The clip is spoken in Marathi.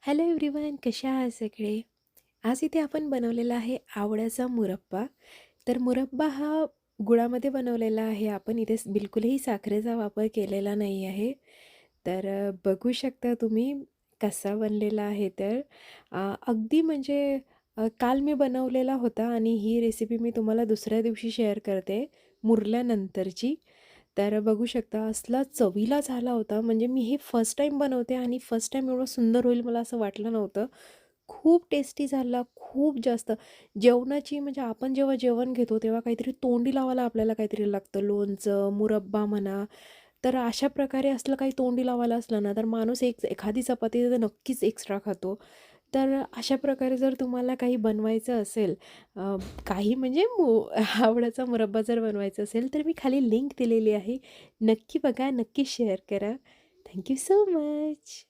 हॅलो एव्हरीवन, कशा आहात सगळे? आज इथे आपण बनवलेला आहे आवळ्याचा मुरब्बा. तर मुरब्बा हा गुळामध्ये बनवलेला आहे. आपण इथे बिलकुलही साखरेचा वापर केलेला नाही आहे. तर बघू शकता तुम्ही कसा बनलेला आहे तर. अगदी म्हणजे काल मी बनवलेला होता आणि ही रेसिपी मी तुम्हाला दुसऱ्या दिवशी शेअर करते, मुरल्यानंतरची. तर बघू शकता असला चवीला झाला होता. म्हणजे मी हे फर्स्ट टाईम बनवते आणि फर्स्ट टाईम एवढं सुंदर होईल मला असं वाटलं नव्हतं. खूप टेस्टी झाला, खूप जास्त. जेवणाची म्हणजे आपण जेव्हा जेवण घेतो तेव्हा काहीतरी तोंडी लावायला आपल्याला काहीतरी लागतं. लोणचं, मुरब्बा म्हणा. तर अशा प्रकारे असलं काही तोंडी लावायला असलं ना, तर माणूस एखादी चपाती तर नक्कीच एक्स्ट्रा खातो. तर अशा प्रकारे जर तुम्हाला काही बनवायचं असेल, काही म्हणजे आवळ्याचा मुरब्बा जर बनवायचा असेल, तर मी खाली लिंक दिलेली आहे. नक्की बघा, नक्की शेअर करा. Thank so much.